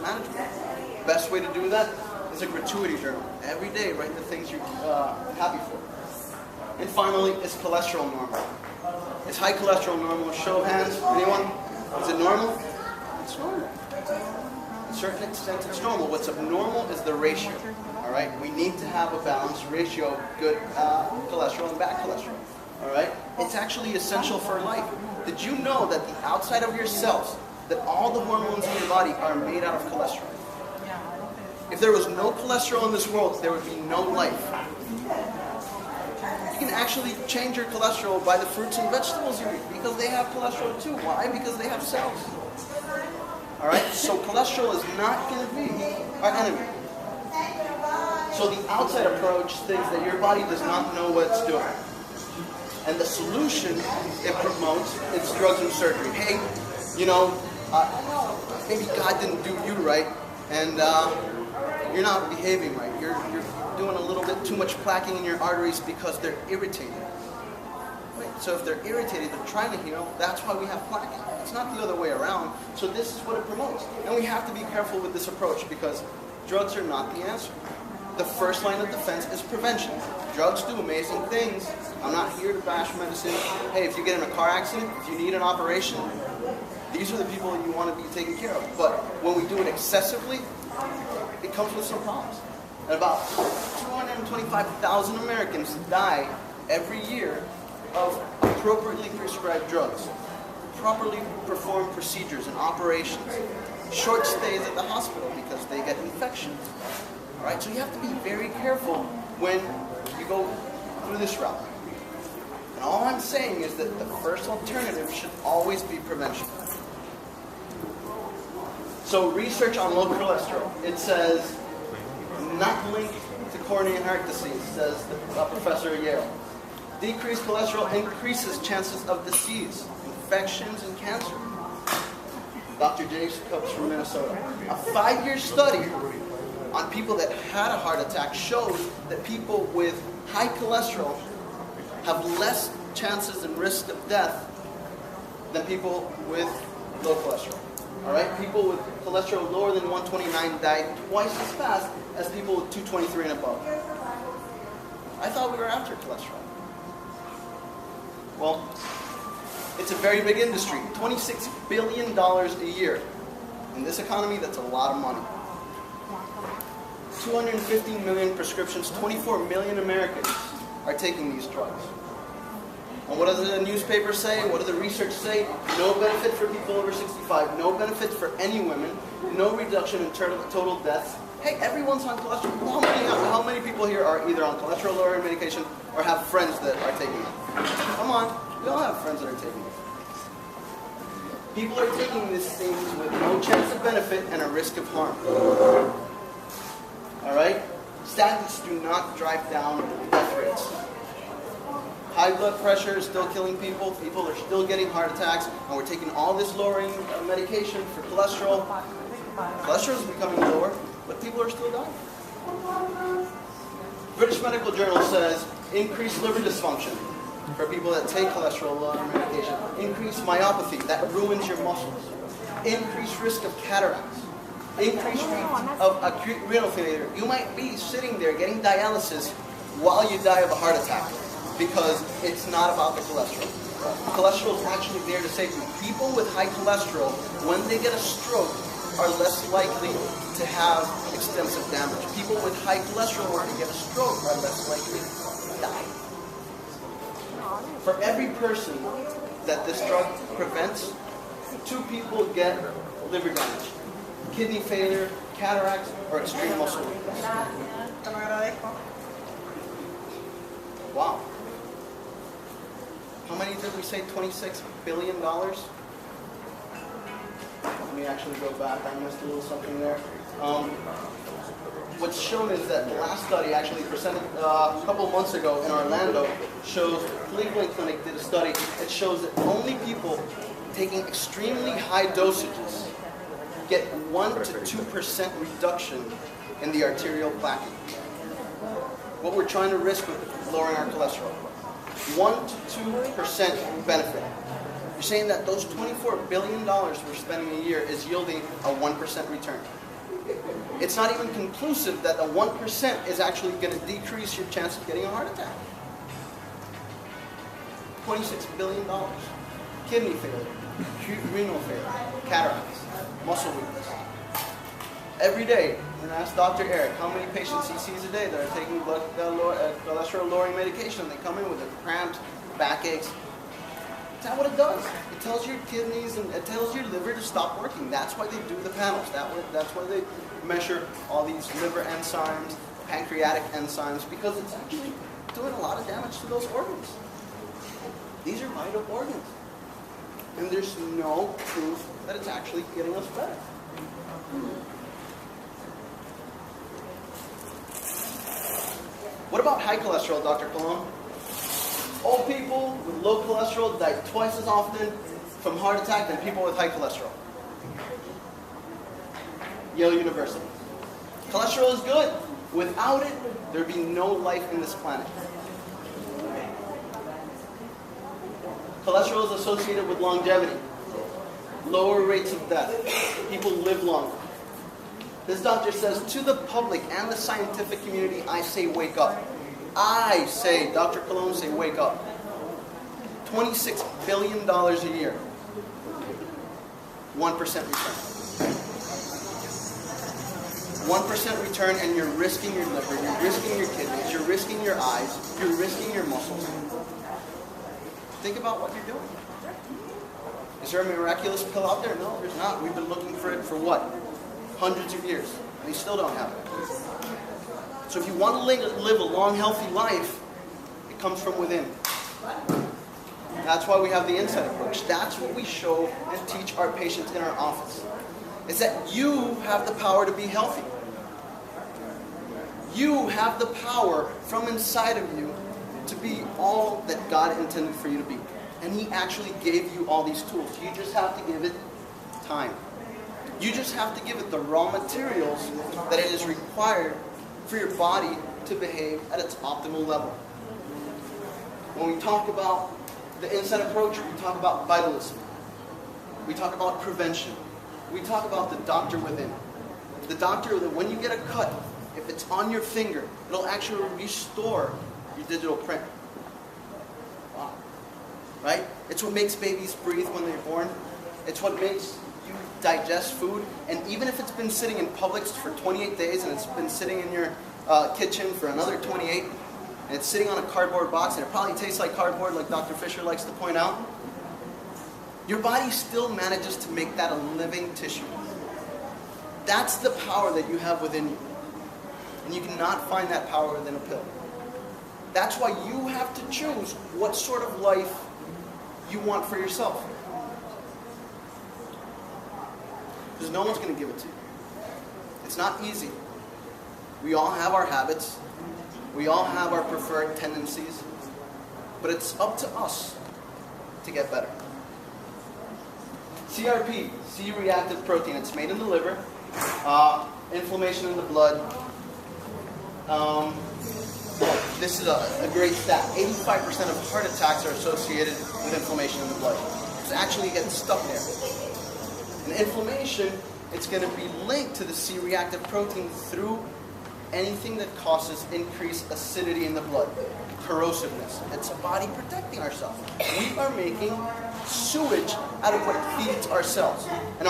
management. Best way to do that is a gratuity journal. Every day, write the things you're happy for. And finally, is cholesterol normal? Is high cholesterol normal? Show of hands. Anyone? Is it normal? It's normal. To a certain extent, it's normal. What's abnormal is the ratio. All right? We need to have a balanced ratio of good cholesterol and bad cholesterol. All right? It's actually essential for life. Did you know that the outside of your cells, that all the hormones in your body are made out of cholesterol? If there was no cholesterol in this world, there would be no life. You can actually change your cholesterol by the fruits and vegetables you eat because they have cholesterol too. Why? Because they have cells. Alright? So cholesterol is not going to be our enemy. So the outside approach thinks that your body does not know what it's doing. And the solution it promotes is drugs and surgery. Hey, you know, maybe God didn't do you right, and you're not behaving right. You're doing a little bit too much plaquing in your arteries because they're irritated. Right? So if they're irritated, they're trying to heal. That's why we have plaquing. It's not the other way around. So this is what it promotes. And we have to be careful with this approach because drugs are not the answer. The first line of defense is prevention. Drugs do amazing things. I'm not here to bash medicine. Hey, if you get in a car accident, if you need an operation, these are the people you want to be taken care of. But when we do it excessively, it comes with some problems. And about 225,000 Americans die every year of appropriately prescribed drugs, properly performed procedures and operations, short stays at the hospital because they get infections. All right, so you have to be very careful when you go through this route. And all I'm saying is that the first alternative should always be prevention. So research on low cholesterol, it says not linked to coronary heart disease, says the professor at Yale. Decreased cholesterol increases chances of disease, infections, and cancer. Dr. Jacobs from Minnesota. A 5-year study on people that had a heart attack shows that people with high cholesterol have less chances and risk of death than people with low cholesterol. All right, people with cholesterol lower than 129 die twice as fast as people with 223 and above. I thought we were after cholesterol. Well, it's a very big industry. $26 billion a year. In this economy, that's a lot of money. 215 million prescriptions, 24 million Americans are taking these drugs. And what does the newspaper say? What does the research say? No benefit for people over 65, no benefit for any women, no reduction in total deaths. Hey, everyone's on cholesterol. How many people here are either on cholesterol lowering medication or have friends that are taking it? Come on, we all have friends that are taking it. People are taking these things with no chance of benefit and a risk of harm. All right? Statins do not drive down death rates. High blood pressure is still killing people. People are still getting heart attacks, and we're taking all this lowering medication for cholesterol. Cholesterol is becoming lower, but people are still dying. British Medical Journal says increased liver dysfunction for people that take cholesterol lowering medication. Increased myopathy, that ruins your muscles. Increased risk of cataracts. Increased rate of acute renal failure. You might be sitting there getting dialysis while you die of a heart attack because it's not about the cholesterol. Cholesterol is actually there to save you. People with high cholesterol, when they get a stroke, are less likely to have extensive damage. People with high cholesterol, when they get a stroke, are less likely to die. For every person that this drug prevents, 2 people get liver damage, kidney failure, cataracts, or extreme muscle weakness. Wow. How many did we say? $26 billion? Let me actually go back. I missed a little something there. What's shown is that the last study actually presented a couple months ago in Orlando shows, Cleveland Clinic did a study. It shows that only people taking extremely high dosages get 1 to 2% reduction in the arterial plaque. What we're trying to risk with lowering our cholesterol. 1 to 2% benefit. You're saying that those $24 billion we're spending a year is yielding a 1% return. It's not even conclusive that the 1% is actually going to decrease your chance of getting a heart attack. $26 billion. Kidney failure, renal failure, cataracts, muscle weakness. Every day, when I ask Dr. Eric how many patients he sees a day that are taking cholesterol-lowering medication, they come in with cramps, backaches. Is that what it does? It tells your kidneys and it tells your liver to stop working. That's why they do the panels. That's why they measure all these liver enzymes, pancreatic enzymes, because it's actually doing a lot of damage to those organs. These are vital organs. And there's no proof that it's actually getting us better. What about high cholesterol, Dr. Colon? Old people with low cholesterol die twice as often from heart attack than people with high cholesterol. Yale University. Cholesterol is good. Without it, there'd be no life in this planet. Cholesterol is associated with longevity, lower rates of death. People live longer. This doctor says, to the public and the scientific community, I say wake up. I say, Dr. Colon say wake up. $26 billion a year. 1% return. 1% return, and you're risking your liver, you're risking your kidneys, you're risking your eyes, you're risking your muscles. Think about what you're doing. Is there a miraculous pill out there? No, there's not. We've been looking for it for what? Hundreds of years. And we still don't have it. So if you want to live a long, healthy life, it comes from within. That's why we have the Insight approach. That's what we show and teach our patients in our office. Is that you have the power to be healthy. You have the power from inside of you to be all that God intended for you to be. And He actually gave you all these tools. You just have to give it time. You just have to give it the raw materials that it is required for your body to behave at its optimal level. When we talk about the Insight approach, we talk about vitalism. We talk about prevention. We talk about the doctor within. The doctor that when you get a cut, if it's on your finger, it'll actually restore your digital print. Wow. Right? It's what makes babies breathe when they're born. It's what makes you digest food. And even if it's been sitting in Publix for 28 days and it's been sitting in your kitchen for another 28, and it's sitting on a cardboard box and it probably tastes like cardboard, like Dr. Fisher likes to point out, your body still manages to make that a living tissue. That's the power that you have within you. And you cannot find that power within a pill. That's why you have to choose what sort of life you want for yourself. Because no one's going to give it to you. It's not easy. We all have our habits. We all have our preferred tendencies. But it's up to us to get better. CRP, C-reactive protein. It's made in the liver. Inflammation in the blood. This is a great stat. 85% of heart attacks are associated with inflammation in the blood. It's actually getting stuck there. And inflammation, it's going to be linked to the C-reactive protein through anything that causes increased acidity in the blood. Corrosiveness. It's a body protecting ourselves. We are making sewage out of what feeds our cells. And